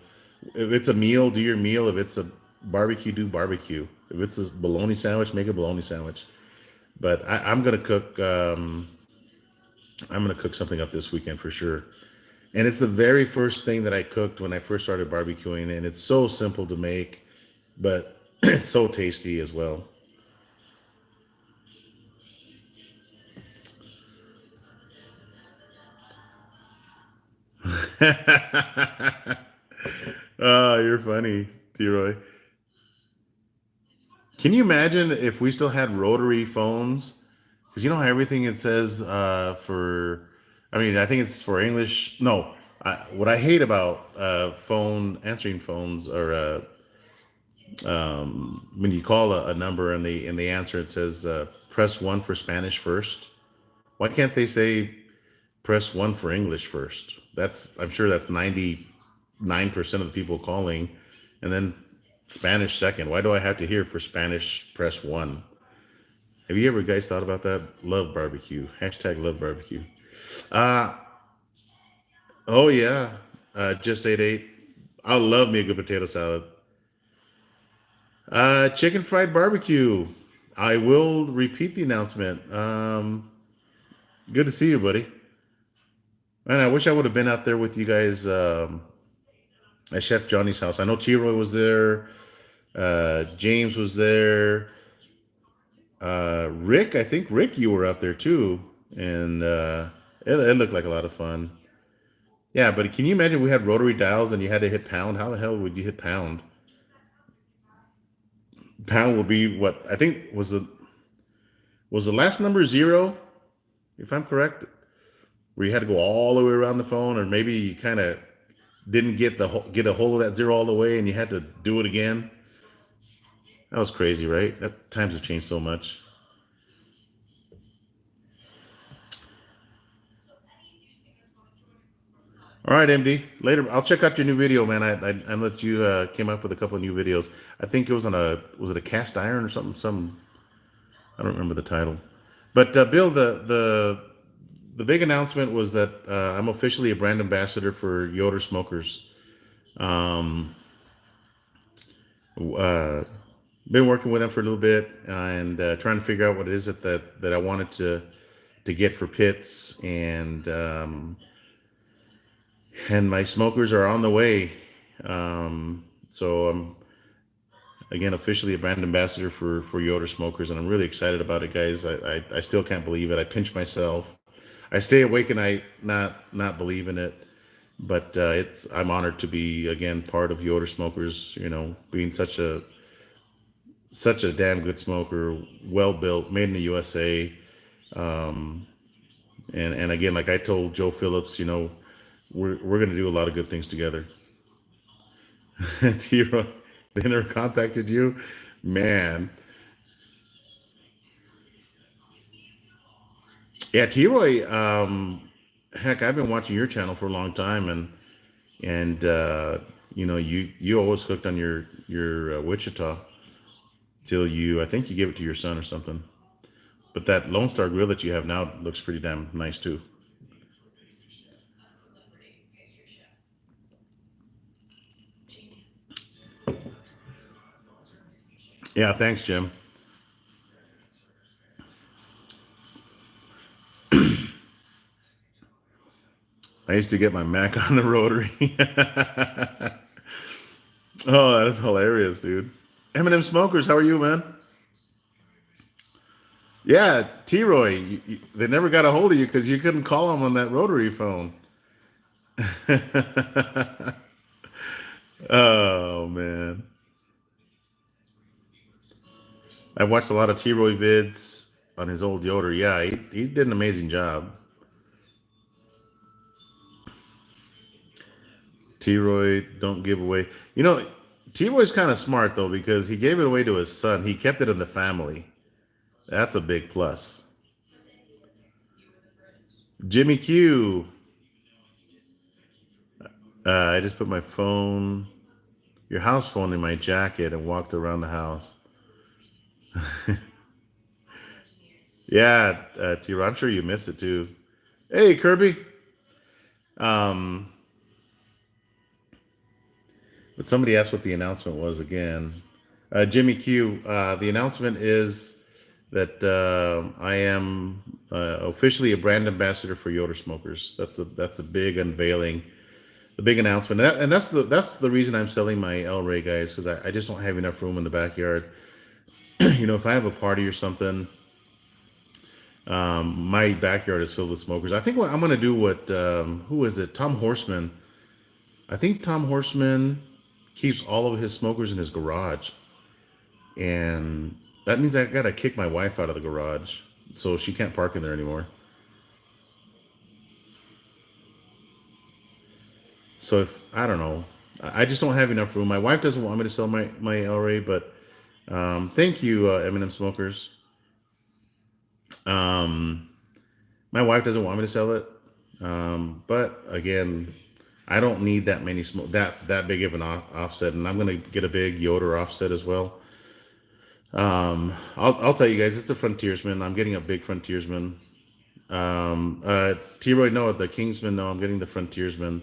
If it's a meal, do your meal. If it's a barbecue, do barbecue. If it's a bologna sandwich, make a bologna sandwich. But I'm gonna cook. I'm gonna cook something up this weekend for sure. And it's the very first thing that I cooked when I first started barbecuing, and it's so simple to make, but it's so tasty as well. Oh, you're funny, T-Roy. Can you imagine if we still had rotary phones? Because you know how everything it says for, I mean, I think it's for English. No, what I hate about phone answering phones or when you call a number and the answer it says press one for Spanish first. Why can't they say press one for English first? I'm sure that's 99% of the people calling, and then Spanish second. Why do I have to hear for Spanish press one? Have you ever guys thought about that? Love barbecue. Hashtag love barbecue. Uh oh yeah. Just ate eight. I love me a good potato salad. Chicken fried barbecue. I will repeat the announcement. Good to see you, buddy. And I wish I would have been out there with you guys at Chef Johnny's house. I know T Roy was there. James was there. Rick, I think Rick, you were out there too, and it looked like a lot of fun. Yeah, but can you imagine we had rotary dials and you had to hit pound? How the hell would you hit pound? Pound would be what I think was the last number zero, if I'm correct, where you had to go all the way around the phone, or maybe you kind of didn't get a hold of that zero all the way and you had to do it again. That was crazy, right? That times have changed so much. All right, MD. Later, I'll check out your new video, man. I let you came up with a couple of new videos. I think it was on a was it a cast iron or something? Some I don't remember the title. But Bill, the big announcement was that I'm officially a brand ambassador for Yoder Smokers. Um, uh, been working with them for a little bit and trying to figure out what it is that I wanted to get for pits, and my smokers are on the way. So I'm again officially a brand ambassador for Yoder Smokers, and I'm really excited about it, guys. I still can't believe it. I pinch myself. I stay awake at night, not believing it, but it's I'm honored to be again part of Yoder Smokers. You know, being such a damn good smoker, well built, made in the USA. Um, and again, like I told Joe Phillips, you know, we're gonna do a lot of good things together. T-Roy, they never contacted you, man. Yeah, T-Roy. Heck, I've been watching your channel for a long time, and you know, you always hooked on your Wichita till you. I think you gave it to your son or something. But that Lone Star grill that you have now looks pretty damn nice too. Yeah, thanks, Jim. I used to get my Mac on the rotary. Oh, that is hilarious, dude. Eminem Smokers, how are you, man? Yeah, T-Roy, they never got a hold of you because you couldn't call them on that rotary phone. Oh man, I watched a lot of T-Roy vids on his old Yoder. Yeah, he did an amazing job. T-Roy, don't give away. You know, T-Roy's kind of smart though because he gave it away to his son. He kept it in the family. That's a big plus. Jimmy Q. I just put my phone, your house phone, in my jacket and walked around the house. Yeah, T-Roy, I'm sure you missed it too. Hey, Kirby. Um, but somebody asked what the announcement was again. Jimmy Q. The announcement is that I am officially a brand ambassador for Yoder Smokers. That's a big unveiling, the big announcement, and that's the reason I'm selling my El Rey, guys, because I just don't have enough room in the backyard. You know, if I have a party or something, my backyard is filled with smokers. I think what I'm going to do, what who is it? Tom Horseman. I think Tom Horseman keeps all of his smokers in his garage, and that means I got to kick my wife out of the garage, so she can't park in there anymore. So if I don't know, I just don't have enough room. My wife doesn't want me to sell my LRA, but thank you, Eminem Smokers. Um, my wife doesn't want me to sell it, but again, I don't need that many that big of an offset, and I'm gonna get a big Yoder offset as well. I'll tell you guys, it's a Frontiersman. I'm getting a big Frontiersman. T-Roy, no, the Kingsman, no, I'm getting the Frontiersman.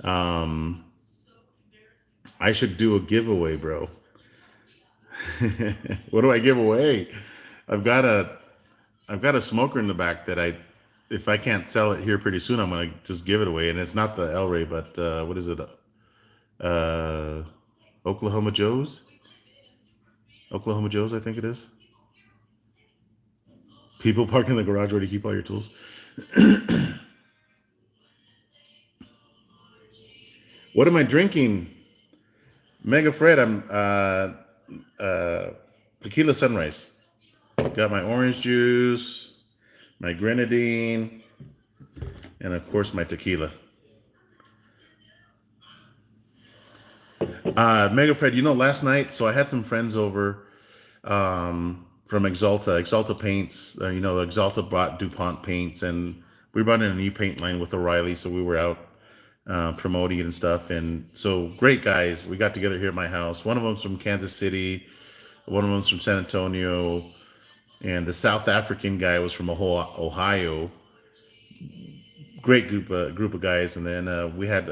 Um, I should do a giveaway, bro. What do I give away? I've got a I've got a smoker in the back that if I can't sell it here pretty soon, I'm gonna just give it away. And it's not the El Rey, but what is it? Uh, Oklahoma Joe's. Oklahoma Joe's, I think it is. People park in the garage where to keep all your tools. What am I drinking? Mega Fred. I'm tequila sunrise. Got my orange juice, my grenadine, and of course my tequila. Mega Fred, you know, last night, so I had some friends over from Exalta Paints. You know, Exalta bought DuPont paints, and we brought in a new paint line with O'Reilly, so we were out promoting it and stuff. And so, great guys. We got together here at my house. One of them's from Kansas City, one of them's from San Antonio, and the South African guy was from Ohio. Great group of guys. And then we had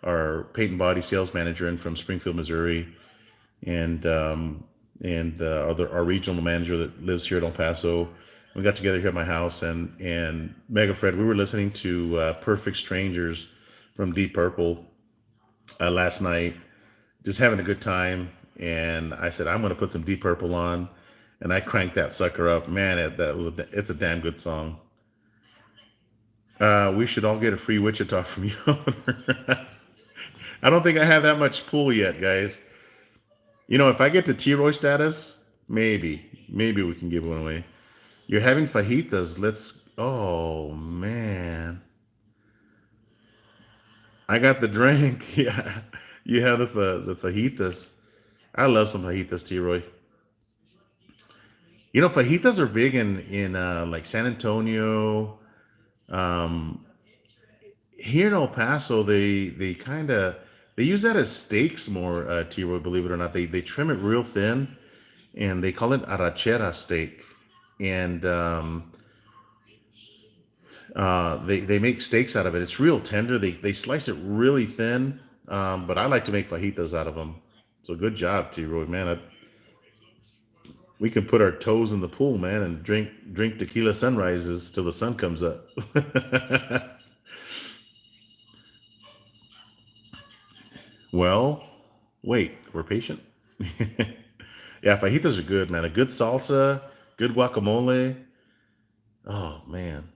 our paint and body sales manager in from Springfield, Missouri, and our regional manager that lives here in El Paso. We got together here at my house, and Mega Fred, we were listening to Perfect Strangers from Deep Purple last night, just having a good time. And I said, I'm going to put some Deep Purple on, and I cranked that sucker up. Man, it's a damn good song. We should all get a free Wichita from you. I don't think I have that much pool yet, guys. You know, if I get to T-Roy status, maybe we can give one away. You're having fajitas. Let's. Oh man, I got the drink. Yeah, you have the fajitas. I love some fajitas, T-Roy. You know, fajitas are big in like San Antonio. Um, Here in El Paso, they kind of they use that as steaks more. T-Roy, believe it or not, they trim it real thin, and they call it arrachera steak. And they make steaks out of it. It's real tender. They slice it really thin. But I like to make fajitas out of them. So good job, T-Roy, man. We can put our toes in the pool, man, and drink tequila sunrises till the sun comes up. Well, wait, we're patient. Yeah, fajitas are good, man. A good salsa, good guacamole. Oh man.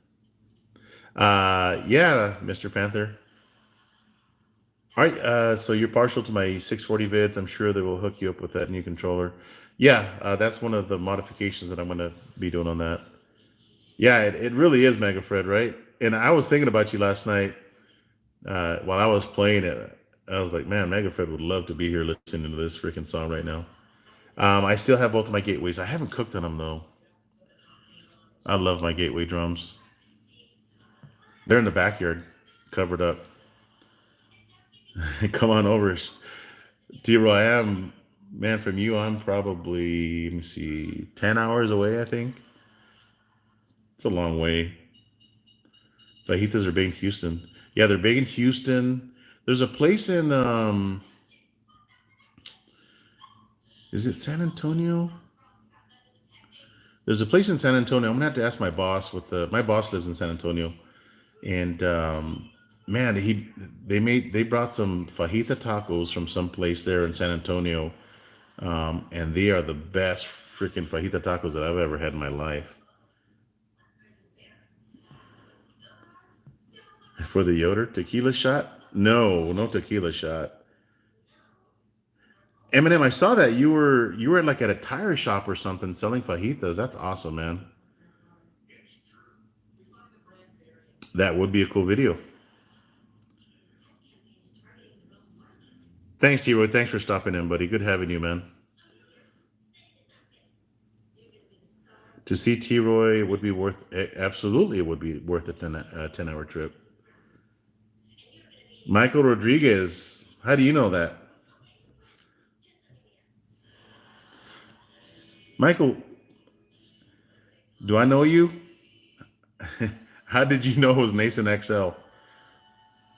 Yeah, Mr. Panther. All right, so you're partial to my 640 vids. I'm sure they will hook you up with that new controller. Yeah, that's one of the modifications that I'm going to be doing on that. Yeah, it really is Mega Fred, right? And I was thinking about you last night while I was playing it. I was like, man, Mega Fred would love to be here listening to this freaking song right now. I still have both of my gateways. I haven't cooked on them though. I love my gateway drums. They're in the backyard, covered up. Come on over, T-Roy. I am, man, from you, I'm probably, let me see, 10 hours away, I think. It's a long way. Fajitas are big in Houston. Yeah, they're big in Houston. There's a place in, is it San Antonio? There's a place in San Antonio. I'm gonna have to ask my boss. My boss lives in San Antonio, and man, they brought some fajita tacos from some place there in San Antonio, and they are the best freaking fajita tacos that I've ever had in my life. For the Yoder tequila shot? No, no tequila shot. Eminem, I saw that you were like at a tire shop or something selling fajitas. That's awesome, man. That would be a cool video. Thanks, T-Roy. Thanks for stopping in, buddy. Good having you, man. To see T-Roy would be absolutely, it would be worth a 10-hour trip. Michael Rodriguez, how do you know that? Michael, do I know you? How did you know it was Nason XL?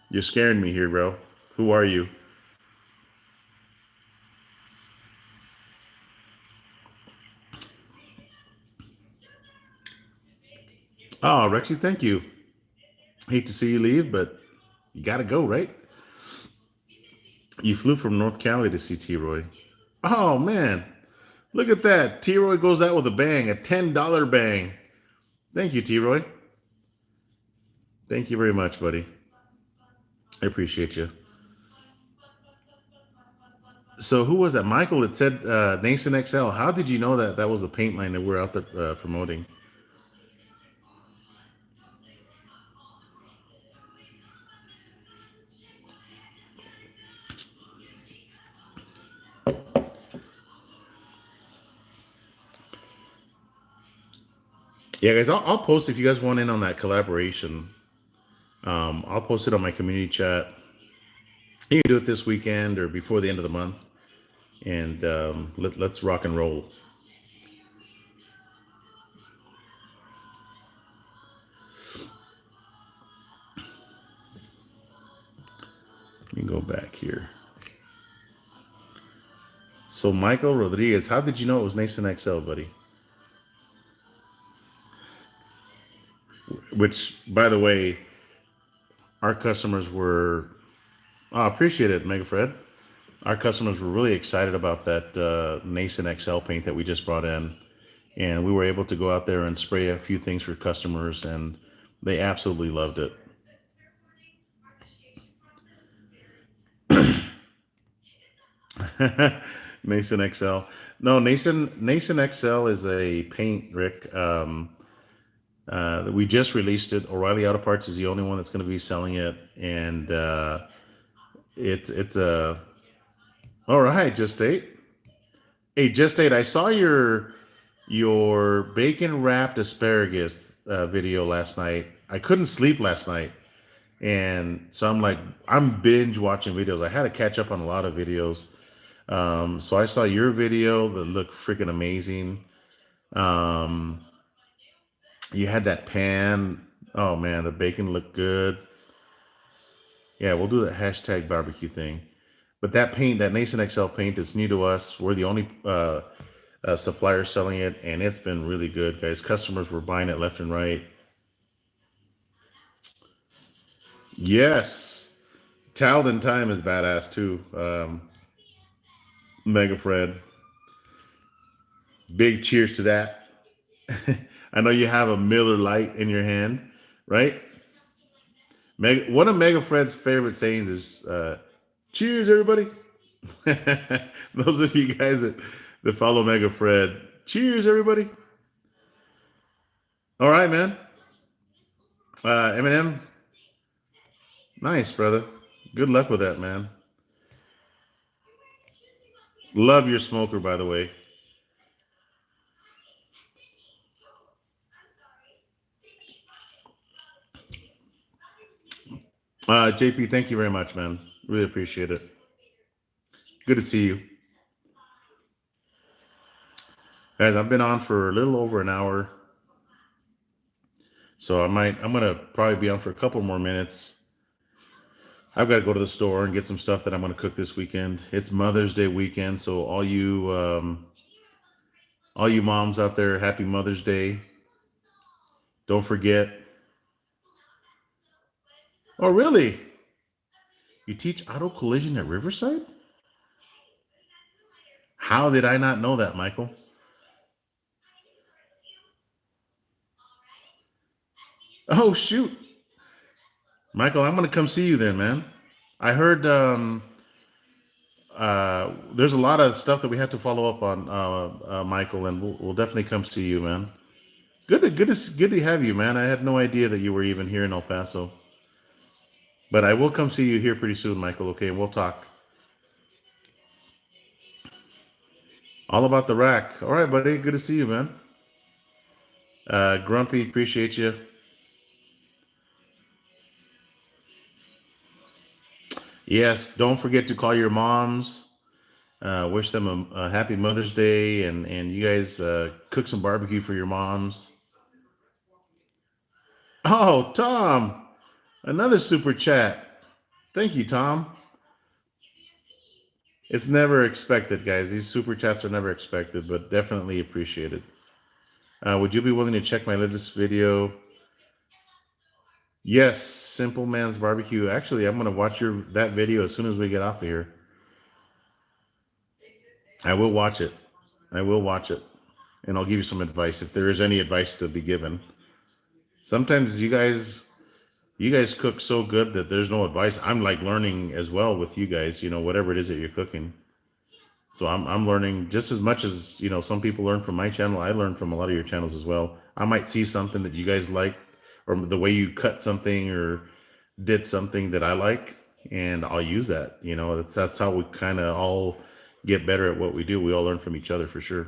You're scaring me here, bro. Who are you? Oh, Rexy, thank you. Hate to see you leave, but you gotta go, right? You flew from North Cali to see T-Roy. Oh man, look at that. T-Roy goes out with a bang, a $10 bang. Thank you, T-Roy. Thank you very much, buddy. I appreciate you. So who was that? Michael, it said Nason XL. How did you know that that was the paint line that we're out there promoting? Yeah, guys, I'll post if you guys want in on that collaboration. I'll post it on my community chat. You can do it this weekend or before the end of the month, and let's rock and roll. Let me go back here. So Michael Rodriguez, how did you know it was Nason XL, buddy? Which, by the way, our customers were. Oh, I appreciate it, Mega Fred. Our customers were really excited about that Nason XL paint that we just brought in, and we were able to go out there and spray a few things for customers, and They absolutely loved it. Nason XL. No, Nason XL is a paint, Rick. We just released it. O'Reilly Auto Parts is the only one that's going to be selling it, and it's a all right. Just eight. Hey, just eight. I saw your bacon wrapped asparagus video last night. I couldn't sleep last night, and so I'm binge watching videos. I had to catch up on a lot of videos. So I saw your video that looked freaking amazing. Um, you had that pan. Oh man, the bacon looked good. Yeah, we'll do the hashtag barbecue thing. But that paint, that Nason XL paint, is new to us. We're the only supplier selling it, and it's been really good, guys. Customers were buying it left and right. Yes, Talden Time is badass too. Mega Fred, big cheers to that. I know you have a Miller Lite in your hand, right? One of Mega Fred's favorite sayings is "Cheers, everybody." Those of you guys that follow Mega Fred, cheers, everybody. All right, man. Eminem, nice, brother. Good luck with that, man. Love your smoker, by the way. JP, thank you very much, man. Really appreciate it. Good to see you. Guys, I've been on for a little over an hour. So I'm gonna probably be on for a couple more minutes. I've got to go to the store and get some stuff that I'm gonna cook this weekend. It's Mother's Day weekend, so all you moms out there, happy Mother's Day. Don't forget. Oh, really? You teach auto collision at Riverside? How did I not know that, Michael? Oh, shoot. Michael, I'm going to come see you then, man. I heard there's a lot of stuff that we have to follow up on, Michael, and we'll definitely come see you, man. Good to have you, man. I had no idea that you were even here in El Paso. But I will come see you here pretty soon, Michael, okay? And we'll talk. All about the rack. All right, buddy. Good to see you, man. Grumpy, appreciate you. Yes, don't forget to call your moms. Wish them a happy Mother's Day, and you guys cook some barbecue for your moms. Oh, Tom, another super chat. Thank you, Tom. It's never expected, guys. These super chats are never expected, but definitely appreciated. Would you be willing to check my latest video? Yes, Simple Man's Barbecue. Actually, I'm gonna watch that video as soon as we get off of here. I will watch it. I will watch it, and I'll give you some advice if there is any advice to be given. Sometimes you guys cook so good that there's no advice. I'm like learning as well with you guys. Whatever it is that you're cooking. So I'm learning just as much as some people learn from my channel. I learn from a lot of your channels as well. I might see something that you guys like, or the way you cut something or did something that I like, and I'll use that. That's how we kind of all get better at what we do. We all learn from each other for sure.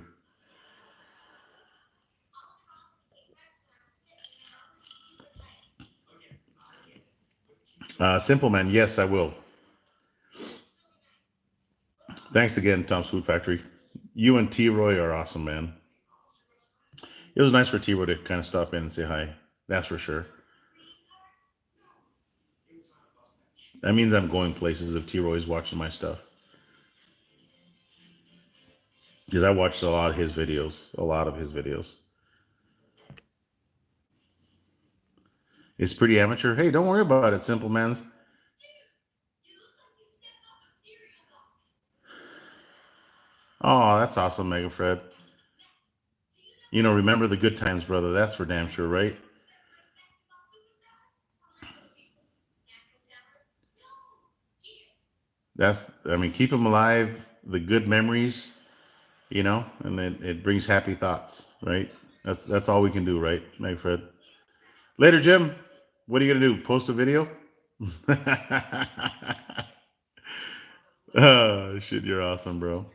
Simple Man, yes, I will. Thanks again, Tom's Food Factory. You and T Roy are awesome, man. It was nice for T Roy to kind of stop in and say hi. That's for sure. That means I'm going places if T Roy's watching my stuff. Because I watched a lot of his videos. A lot of his videos. It's pretty amateur. Hey, don't worry about it, Simple Man's. Oh, that's awesome, Mega Fred. Remember the good times, brother. That's for damn sure, right? I mean, keep them alive, the good memories, and it brings happy thoughts, right? That's all we can do, right, my friend? Later, Jim. What are you gonna do? Post a video? Oh shit, you're awesome, bro.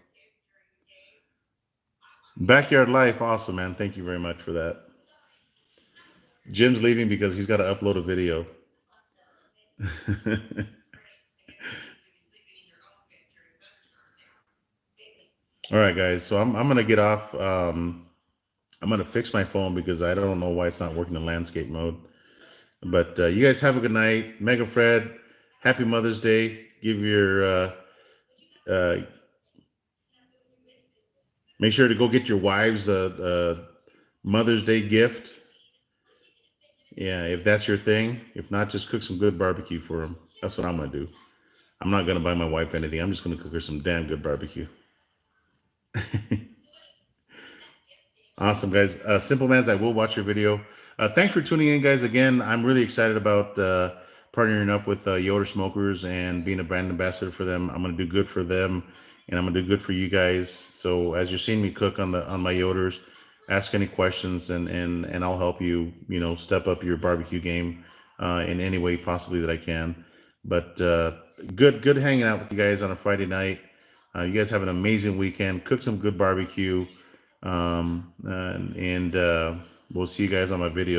Backyard life, awesome, man. Thank you very much for that. Jim's leaving because he's got to upload a video. All right, guys. So I'm gonna get off. I'm gonna fix my phone because I don't know why it's not working in landscape mode. But you guys have a good night, Mega Fred. Happy Mother's Day. Give your uh, make sure to go get your wives a Mother's Day gift. Yeah, if that's your thing. If not, just cook some good barbecue for them. That's what I'm gonna do. I'm not gonna buy my wife anything. I'm just gonna cook her some damn good barbecue. Awesome, guys. Simple Mans, I will watch your video. Thanks for tuning in, guys. Again, I'm really excited about partnering up with Yoder Smokers and being a brand ambassador for them. I'm going to do good for them, and I'm going to do good for you guys. So as you're seeing me cook on my Yoders, ask any questions, and I'll help you. Step up your barbecue game in any way possibly that I can. But good hanging out with you guys on a Friday night. You guys have an amazing weekend. Cook some good barbecue. And we'll see you guys on my video.